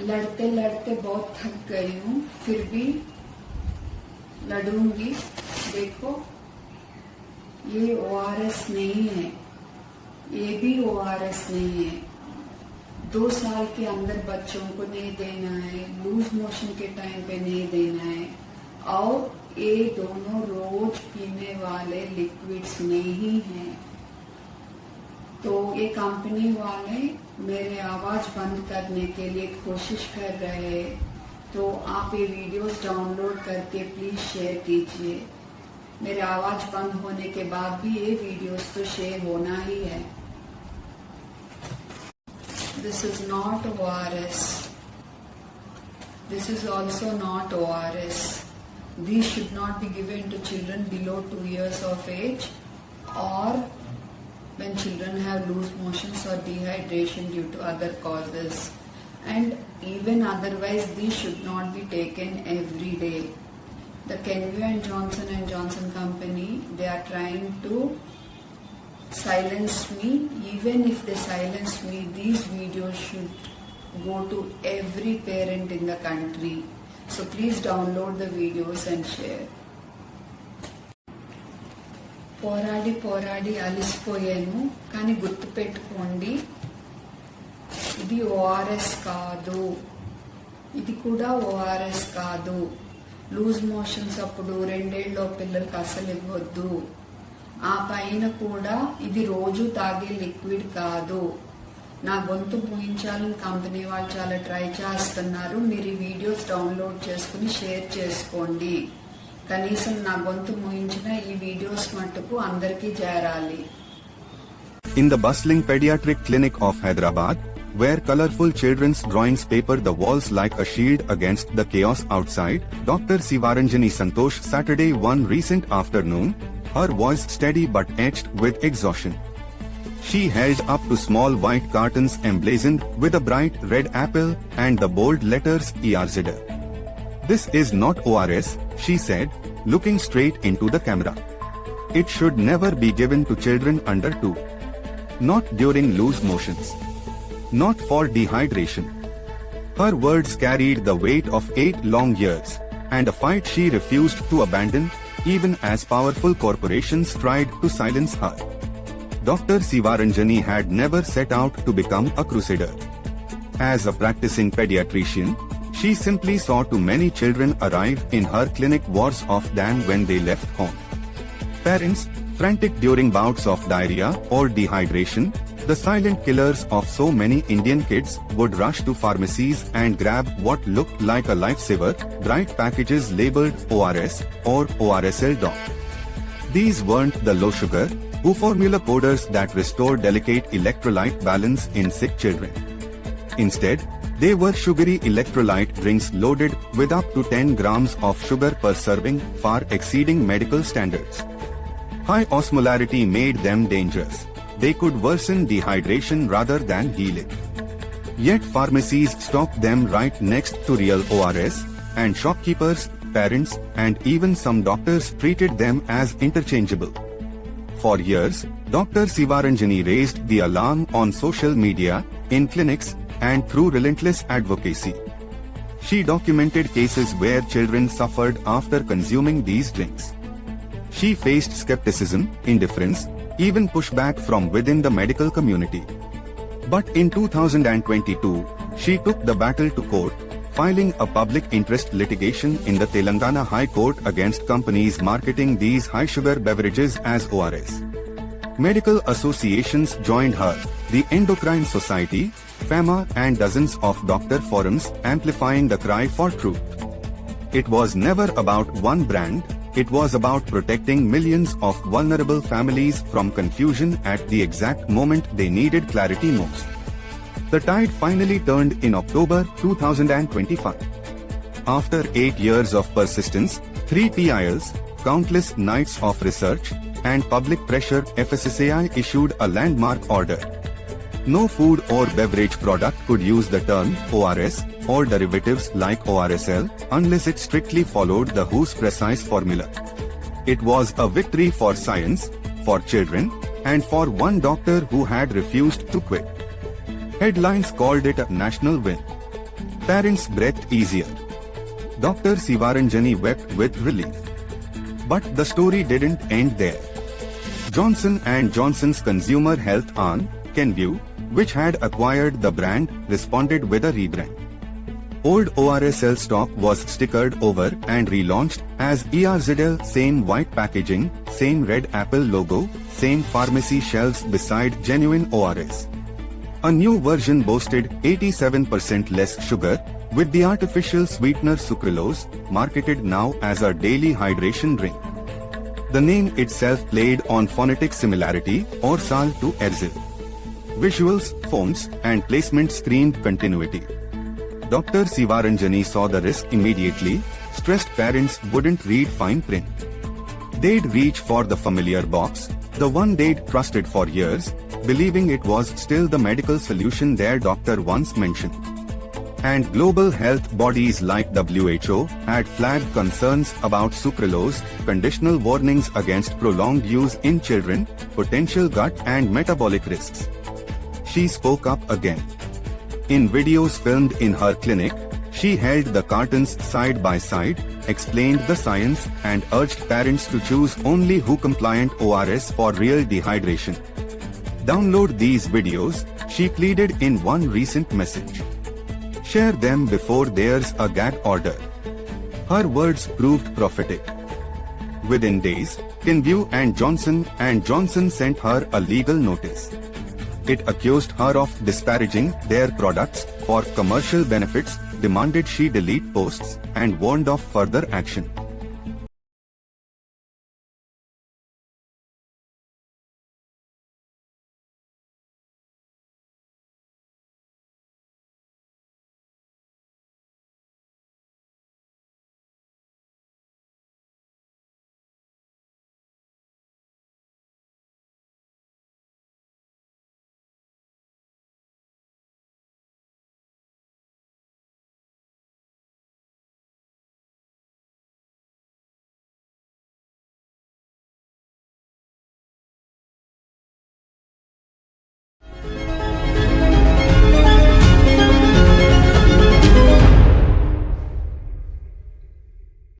लड़ते लड़ते बहुत थक गई हूँ, फिर भी लड़ूंगी। देखो, ये ORS नहीं है, ये भी ORS नहीं है। 2 साल के अंदर बच्चों को नहीं देना है, लूज मोशन के टाइम पे नहीं देना है, और ये दोनों रोज पीने वाले लिक्विड्स नहीं हैं। तो ये कंपनी वाले मेरे आवाज बंद करने के लिए कोशिश कर रहे हैं, तो आप ये वीडियोस डाउनलोड करके प्लीज शेयर कीजिए। मेरे आवाज बंद होने के बाद भी ये वीडियोस तो शेयर होना ही है। This is not ORS. This is also not ORS. These should not be given to children below 2 years of age, or when children have loose motions or dehydration due to other causes. And even otherwise, these should not be taken every day. The Kenvue and Johnson company, they are trying to silence me. Even if they silence me, these videos should go to every parent in the country. So please download the videos and share. పోరాడి పోరాడి అలిసిపోయాను, కానీ గుర్తుపెట్టుకోండి, ఇది ORS కాదు, ఇది కూడా ORS కాదు. Loose motions అప్పుడు 2 ఏళ్ల పిల్లలకి అసలు ఇవ్వద్దు. ఆ పైన కూడా ఇది రోజు తాగే లిక్విడ్ కాదు. నా గొంతు పూయించాలని కంపెనీ వాళ్ళు చాలా ట్రై చేస్తున్నారు. మీరు ఈ వీడియోస్ డౌన్లోడ్ చేసుకుని షేర్ చేసుకోండి. కనీసం నా గొంతు మూయించిన ఈ వీడియోస్ మట్టుకు అందరికీ చేరాలి. In the bustling pediatric clinic of Hyderabad, where colorful children's drawings paper the walls like a shield against the chaos outside, Dr. Sivaranjani Santosh Saturday one recent afternoon, her voice steady but etched with exhaustion. She held up two small white cartons emblazoned with a bright red apple and the bold letters ERZ. This is not ORS, she said, looking straight into the camera. It should never be given to children under 2. Not during loose motions. Not for dehydration. Her words carried the weight of 8 long years, and a fight she refused to abandon, even as powerful corporations tried to silence her. Dr. Sivaranjani had never set out to become a crusader. As a practicing pediatrician, she simply saw too many children arrive in her clinic worse off than when they left home. Parents, frantic during bouts of diarrhea or dehydration, the silent killers of so many Indian kids, would rush to pharmacies and grab what looked like a lifesaver, bright packages labeled ORS or ORSL. These weren't the low-sugar, formula powders that restore delicate electrolyte balance in sick children. Instead, they were sugary electrolyte drinks loaded with up to 10 grams of sugar per serving, far exceeding medical standards. High osmolarity made them dangerous. They could worsen dehydration rather than heal it. Yet pharmacies stocked them right next to real ORS, and shopkeepers, parents, and even some doctors treated them as interchangeable. For years, Dr. Sivaranjani raised the alarm on social media, in clinics, and through relentless advocacy. She documented cases where children suffered after consuming these drinks. She faced skepticism, indifference, even pushback from within the medical community. But in 2022, she took the battle to court, filing a public interest litigation in the Telangana High Court against companies marketing these high-sugar beverages as ORS. Medical associations joined her, the Endocrine Society, FEMA, and dozens of doctor forums, amplifying the cry for truth. It was never about one brand, it was about protecting millions of vulnerable families from confusion at the exact moment they needed clarity most. The tide finally turned in October 2025. After 8 years of persistence, 3 PILs, countless nights of research, and public pressure, FSSAI issued a landmark order. No food or beverage product could use the term ORS or derivatives like ORSL unless it strictly followed the WHO's precise formula. It was a victory for science, for children, and for one doctor who had refused to quit. Headlines called it a national win. Parents breathed easier. Dr. Sivaranjani wept with relief. But the story didn't end there. Johnson & Johnson's consumer health arm, Kenvue, which had acquired the brand, responded with a rebrand. Old ORSL stock was stickered over and relaunched as ERZL, same white packaging, same red apple logo, same pharmacy shelves beside genuine ORS. A new version boasted 87% less sugar, with the artificial sweetener sucralose, marketed now as a daily hydration drink. The name itself played on phonetic similarity, Orsal to Erzil. Visuals, fonts, and placement screamed continuity. Dr. Sivaranjani saw the risk immediately. Stressed parents wouldn't read fine print. They'd reach for the familiar box, the one they'd trusted for years, believing it was still the medical solution their doctor once mentioned. And global health bodies like WHO had flagged concerns about sucralose, conditional warnings against prolonged use in children, potential gut and metabolic risks. She spoke up again. In videos filmed in her clinic, she held the cartons side by side, explained the science, and urged parents to choose only WHO-compliant ORS for real dehydration. Download these videos, she pleaded in one recent message. Share them before there's a gag order. Her words proved prophetic. Within days, Kenvue and Johnson sent her a legal notice. It accused her of disparaging their products for commercial benefits, demanded she delete posts, and warned of further action.